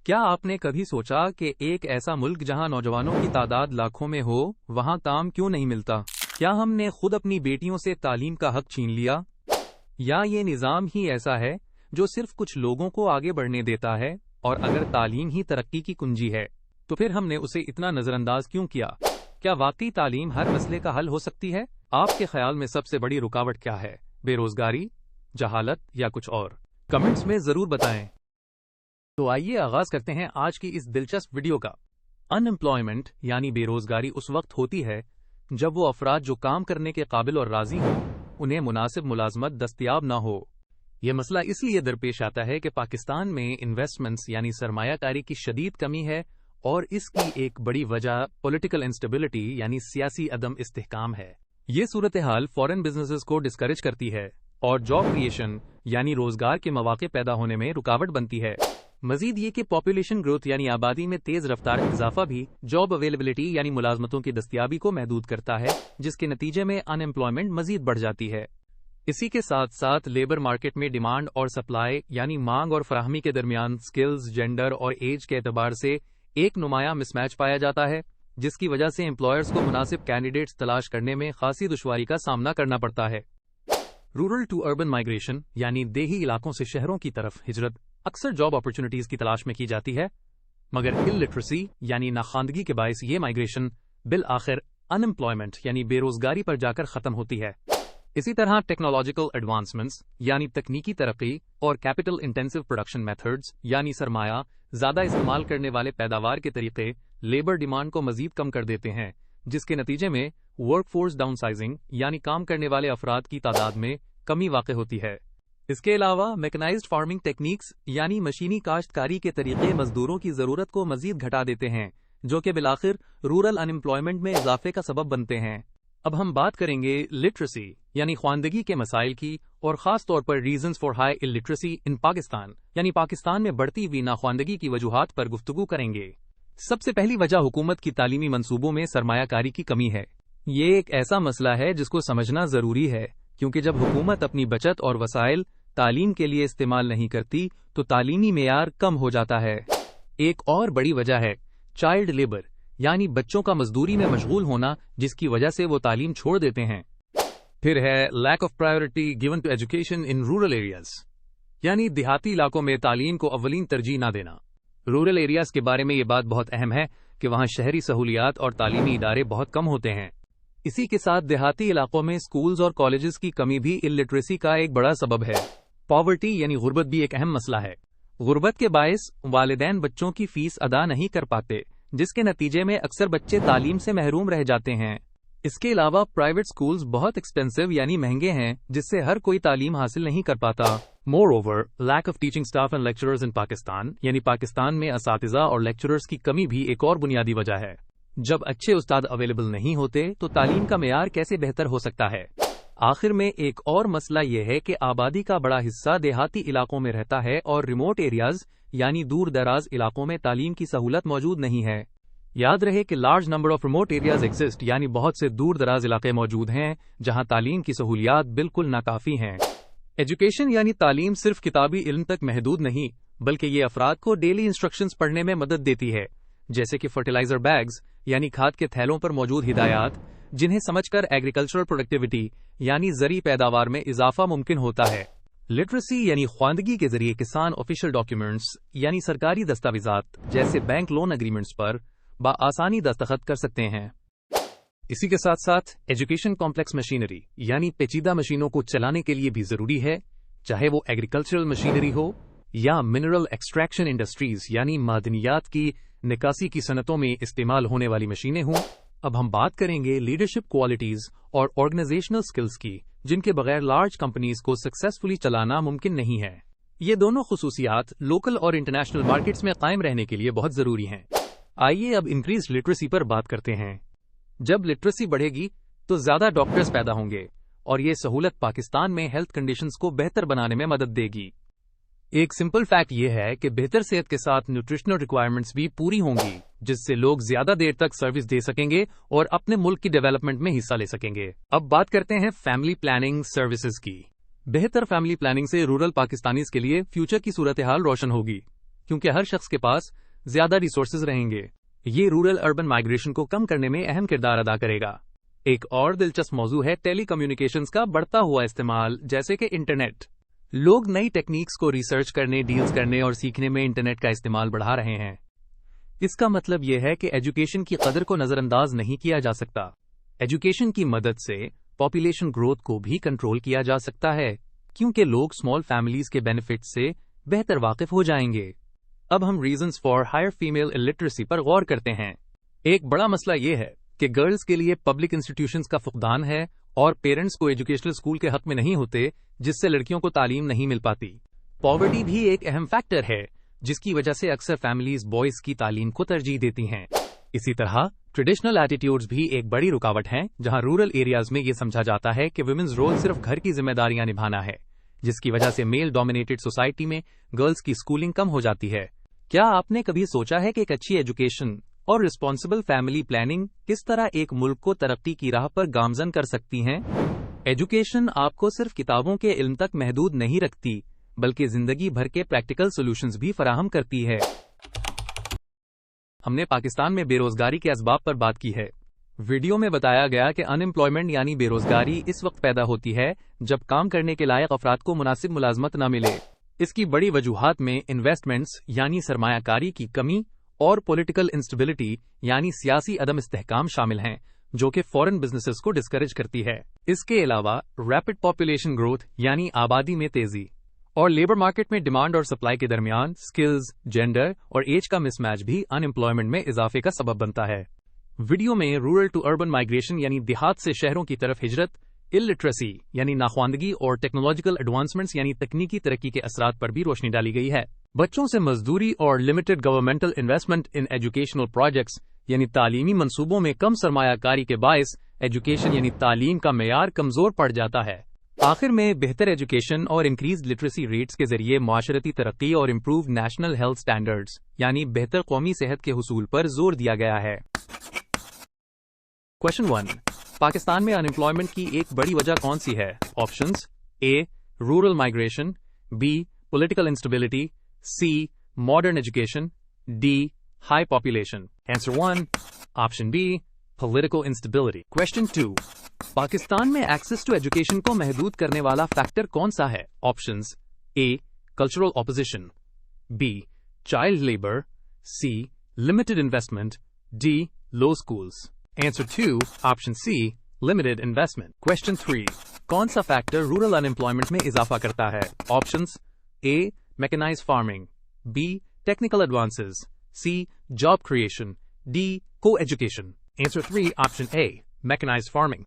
کیا آپ نے کبھی سوچا کہ ایک ایسا ملک جہاں نوجوانوں کی تعداد لاکھوں میں ہو، وہاں کام کیوں نہیں ملتا؟ کیا ہم نے خود اپنی بیٹیوں سے تعلیم کا حق چھین لیا؟ یا یہ نظام ہی ایسا ہے جو صرف کچھ لوگوں کو آگے بڑھنے دیتا ہے، اور اگر تعلیم ہی ترقی کی کنجی ہے تو پھر ہم نے اسے اتنا نظر انداز کیوں کیا؟ کیا واقعی تعلیم ہر مسئلے کا حل ہو سکتی ہے؟ آپ کے خیال میں سب سے بڑی رکاوٹ کیا ہے؟ بے روزگاری، جہالت یا کچھ اور؟ کمنٹس میں ضرور بتائیں۔ تو آئیے آغاز کرتے ہیں آج کی اس دلچسپ ویڈیو کا۔ ان امپلائمنٹ یعنی بے روزگاری اس وقت ہوتی ہے جب وہ افراد جو کام کرنے کے قابل اور راضی ہوں انہیں مناسب ملازمت دستیاب نہ ہو۔ یہ مسئلہ اس لیے درپیش آتا ہے کہ پاکستان میں انویسٹمنٹس یعنی سرمایہ کاری کی شدید کمی ہے، اور اس کی ایک بڑی وجہ پولیٹیکل انسٹیبلٹی یعنی سیاسی عدم استحکام ہے۔ یہ صورتحال فارن بزنسز کو ڈسکریج کرتی ہے اور جاب کریشن یعنی روزگار کے مواقع پیدا ہونے میں رکاوٹ بنتی ہے۔ مزید یہ کہ پاپولیشن گروتھ یعنی آبادی میں تیز رفتار اضافہ بھی جاب اویلیبلٹی یعنی ملازمتوں کی دستیابی کو محدود کرتا ہے، جس کے نتیجے میں ان امپلائمنٹ مزید بڑھ جاتی ہے۔ اسی کے ساتھ ساتھ لیبر مارکیٹ میں ڈیمانڈ اور سپلائی یعنی مانگ اور فراہمی کے درمیان سکلز، جینڈر اور ایج کے اعتبار سے ایک نمایاں مس میچ پایا جاتا ہے، جس کی وجہ سے امپلائرز کو مناسب کینڈیڈیٹس تلاش کرنے میں خاصی دشواری کا سامنا کرنا پڑتا ہے۔ رورل ٹو اربن مائیگریشن یعنی دیہی علاقوں سے شہروں کی طرف ہجرت اکثر جاب اپرچونٹیز کی تلاش میں کی جاتی ہے، مگر الٹریسی یعنی ناخواندگی کے باعث یہ مائیگریشن بالآخر ان امپلائمنٹ یعنی بے روزگاری پر جا کر ختم ہوتی ہے۔ اسی طرح ٹیکنالوجیکل ایڈوانسمنٹس یعنی تکنیکی ترقی اور کیپٹل انٹینسو پروڈکشن میتھڈز یعنی سرمایہ زیادہ استعمال کرنے والے پیداوار کے طریقے لیبر ڈیمانڈ کو مزید کم کر دیتے ہیں، جس کے نتیجے میں ورک فورس ڈاؤن سائزنگ یعنی کام کرنے والے افراد کی تعداد میں کمی واقع ہوتی ہے۔ اس کے علاوہ میکنائزڈ فارمنگ ٹیکنیکس یعنی مشینی کاشتکاری کے طریقے مزدوروں کی ضرورت کو مزید گھٹا دیتے ہیں، جو کہ بالآخر رورل ان امپلائمنٹ میں اضافے کا سبب بنتے ہیں۔ اب ہم بات کریں گے لٹریسی یعنی خواندگی کے مسائل کی، اور خاص طور پر ریزنز فار ہائی الٹریسی ان پاکستان یعنی پاکستان میں بڑھتی ہوئی ناخواندگی کی وجوہات پر گفتگو کریں گے۔ سب سے پہلی وجہ حکومت کی تعلیمی منصوبوں میں سرمایہ کاری کی کمی ہے۔ یہ ایک ایسا مسئلہ ہے جس کو سمجھنا ضروری ہے، کیونکہ جب حکومت اپنی بچت اور وسائل تعلیم کے لیے استعمال نہیں کرتی تو تعلیمی معیار کم ہو جاتا ہے۔ ایک اور بڑی وجہ ہے چائلڈ لیبر یعنی بچوں کا مزدوری میں مشغول ہونا، جس کی وجہ سے وہ تعلیم چھوڑ دیتے ہیں۔ پھر ہے lack of priority given to education in rural areas یعنی دیہاتی علاقوں میں تعلیم کو اولین ترجیح نہ دینا۔ رورل ایریاز کے بارے میں یہ بات بہت اہم ہے کہ وہاں شہری سہولیات اور تعلیمی ادارے بہت کم ہوتے ہیں۔ اسی کے ساتھ دیہاتی علاقوں میں سکولز اور کالجز کی کمی بھی الٹریسی کا ایک بڑا سبب ہے۔ پاورٹی یعنی غربت بھی ایک اہم مسئلہ ہے۔ غربت کے باعث والدین بچوں کی فیس ادا نہیں کر پاتے، جس کے نتیجے میں اکثر بچے تعلیم سے محروم رہ جاتے ہیں۔ اس کے علاوہ پرائیویٹ سکولز بہت ایکسپینسو یعنی مہنگے ہیں، جس سے ہر کوئی تعلیم حاصل نہیں کر پاتا۔ Moreover lack of teaching staff and lecturers in Pakistan یعنی پاکستان میں اساتذہ اور لیکچررز کی کمی بھی ایک اور بنیادی وجہ ہے۔ جب اچھے استاد اویلیبل نہیں ہوتے تو تعلیم کا معیار کیسے بہتر ہو سکتا ہے؟ آخر میں ایک اور مسئلہ یہ ہے کہ آبادی کا بڑا حصہ دیہاتی علاقوں میں رہتا ہے، اور ریموٹ ایریاز یعنی دور دراز علاقوں میں تعلیم کی سہولت موجود نہیں ہے۔ یاد رہے کہ large number of remote areas exist یعنی بہت سے دور دراز علاقے موجود ہیں جہاں تعلیم کی سہولیات بالکل ناکافی ہیں۔ ایجوکیشن یعنی تعلیم صرف کتابی علم تک محدود نہیں، بلکہ یہ افراد کو ڈیلی انسٹرکشنز پڑھنے میں مدد دیتی ہے، جیسے کہ فرٹیلائزر بیگز یعنی کھاد کے تھیلوں پر موجود ہدایات، جنہیں سمجھ کر ایگریکلچرل پروڈکٹیوٹی یعنی زرعی پیداوار میں اضافہ ممکن ہوتا ہے۔ لٹریسی یعنی خواندگی کے ذریعے کسان آفیشل ڈاکیومنٹس یعنی سرکاری دستاویزات جیسے بینک لون اگریمنٹس پر بآسانی دستخط کر سکتے ہیں۔ اسی کے ساتھ ساتھ ایجوکیشن کمپلیکس مشینری یعنی پیچیدہ مشینوں کو چلانے کے لیے بھی ضروری ہے، چاہے وہ ایگریکلچرل مشینری ہو یا منرل ایکسٹریکشن انڈسٹریز یعنی معدنیات کی نکاسی کی صنعتوں میں استعمال ہونے والی مشینیں ہوں۔ اب ہم بات کریں گے لیڈرشپ کوالٹیز اور آرگنائزیشنل سکلز کی، جن کے بغیر لارج کمپنیز کو سکسیسفلی چلانا ممکن نہیں ہے۔ یہ دونوں خصوصیات لوکل اور انٹرنیشنل مارکیٹس میں قائم رہنے کے لیے بہت ضروری ہیں۔ آئیے اب انکریز لٹریسی پر بات کرتے ہیں۔ جب لٹریسی بڑھے گی تو زیادہ ڈاکٹرز پیدا ہوں گے، اور یہ سہولت پاکستان میں ہیلتھ کنڈیشنز کو بہتر بنانے میں مدد دے گی۔ ایک سمپل فیکٹ یہ ہے کہ بہتر صحت کے ساتھ نیوٹریشنل ریکوائرمنٹس بھی پوری ہوں گی، جس سے لوگ زیادہ دیر تک سروس دے سکیں گے اور اپنے ملک کی ڈیولپمنٹ میں حصہ لے سکیں گے۔ اب بات کرتے ہیں فیملی پلاننگ سروسز کی۔ بہتر فیملی پلاننگ سے رورل پاکستانیز کے لیے فیوچر کی صورتحال روشن ہوگی۔ کیونکہ ہر شخص کے پاس زیادہ ریسورسز رہیں گے۔ یہ رورل اربن مائگریشن کو کم کرنے میں اہم کردار ادا کرے گا۔ ایک اور دلچسپ موضوع ہے ٹیلی کمیونیکیشنز کا بڑھتا ہوا استعمال، جیسے کہ انٹرنیٹ۔ لوگ نئی ٹیکنیکس کو ریسرچ کرنے، ڈیلز کرنے اور سیکھنے میں انٹرنیٹ کا استعمال بڑھا رہے ہیں۔ اس کا مطلب یہ ہے کہ ایجوکیشن کی قدر کو نظر انداز نہیں کیا جا سکتا۔ ایجوکیشن کی مدد سے پاپولیشن گروتھ کو بھی کنٹرول کیا جا سکتا ہے، کیونکہ لوگ اسمال فیملیز کے بینیفٹ سے بہتر واقف ہو جائیں گے۔ اب ہم reasons for higher female literacy پر غور کرتے ہیں۔ ایک بڑا مسئلہ یہ ہے کہ گرلز کے لیے پبلک انسٹیٹیوشنز کا فقدان ہے اور پیرنٹس کو ایجوکیشنل اسکول کے حق میں نہیں ہوتے، جس سے لڑکیوں کو تعلیم نہیں مل پاتی۔ پاورٹی بھی ایک اہم فیکٹر ہے، جس کی وجہ سے اکثر فیملیز بوائز کی تعلیم کو ترجیح دیتی ہیں۔ اسی طرح ٹریڈیشنل ایٹیٹیوڈز بھی ایک بڑی رکاوٹ ہیں، جہاں رورل ایریاز میں یہ سمجھا جاتا ہے کہ ویمنز رول صرف گھر کی ذمہ داریاں نبھانا ہے، جس کی وجہ سے میل ڈومینیٹڈ سوسائٹی میں گرلز کی اسکولنگ کم ہو جاتی ہے۔ کیا آپ نے کبھی سوچا ہے کہ ایک اچھی ایجوکیشن اور ریسپانسبل فیملی پلاننگ کس طرح ایک ملک کو ترقی کی راہ پر گامزن کر سکتی ہیں؟ ایجوکیشن آپ کو صرف کتابوں کے علم تک محدود نہیں رکھتی، بلکہ زندگی بھر کے پریکٹیکل سولوشنز بھی فراہم کرتی ہے۔ ہم نے پاکستان میں بے روزگاری کے اسباب پر بات کی ہے۔ ویڈیو میں بتایا گیا کہ ان ایمپلائمنٹ یعنی بے روزگاری اس وقت پیدا ہوتی ہے جب کام کرنے کے لائق افراد کو مناسب ملازمت نہ ملے۔ اس کی بڑی وجوہات میں انویسٹمنٹس یعنی سرمایہ کاری کی کمی اور پولیٹیکل انسٹیبلٹی یعنی سیاسی عدم استحکام شامل ہیں، جو کہ فورن بزنسز کو ڈسکریج کرتی ہے۔ اس کے علاوہ ریپڈ پاپولیشن گروتھ یعنی آبادی میں تیزی اور لیبر مارکیٹ میں ڈیمانڈ اور سپلائی کے درمیان سکلز، جینڈر اور ایج کا مس میچ بھی ان ایمپلائمنٹ میں اضافے کا سبب بنتا ہے۔ ویڈیو میں رورل ٹو اربن مائگریشن یعنی دیہات سے شہروں کی طرف ہجرت، الٹریسی یعنی ناخواندگی اور ٹیکنالوجیکل ایڈوانسمنٹس یعنی تکنیکی ترقی کے اثرات پر بھی روشنی ڈالی گئی ہے۔ بچوں سے مزدوری اور limited governmental investment in educational projects یعنی تعلیمی منصوبوں میں کم سرمایہ کاری کے باعث ایجوکیشن یعنی تعلیم کا معیار کمزور پڑ جاتا ہے۔ آخر میں بہتر ایجوکیشن اور انکریزڈ لٹریسی ریٹس کے ذریعے معاشرتی ترقی اور امپرووڈ نیشنل ہیلتھ سٹینڈرڈز یعنی بہتر قومی صحت کے حصول پر زور دیا گیا ہے۔ کوسچن 1، پاکستان میں ان ایمپلائمنٹ کی ایک بڑی وجہ کون سی ہے؟ Options: A rural migration, B political instability, C modern education, D high population. Answer 1 option B political instability. Question 2، Pakistan میں ایکسس ٹو ایجوکیشن کو محدود کرنے والا فیکٹر کون سا ہے؟ Options: A cultural opposition, B child labour, C limited investment, D low schools. Answer 2 option C limited investment. Question 3، کون سا فیکٹر رورل ان ایمپلائمنٹ میں اضافہ کرتا ہے؟ Options: A mechanize farming, B technical advances, C job creation, D coeducation. Answer 3 option A mechanize farming.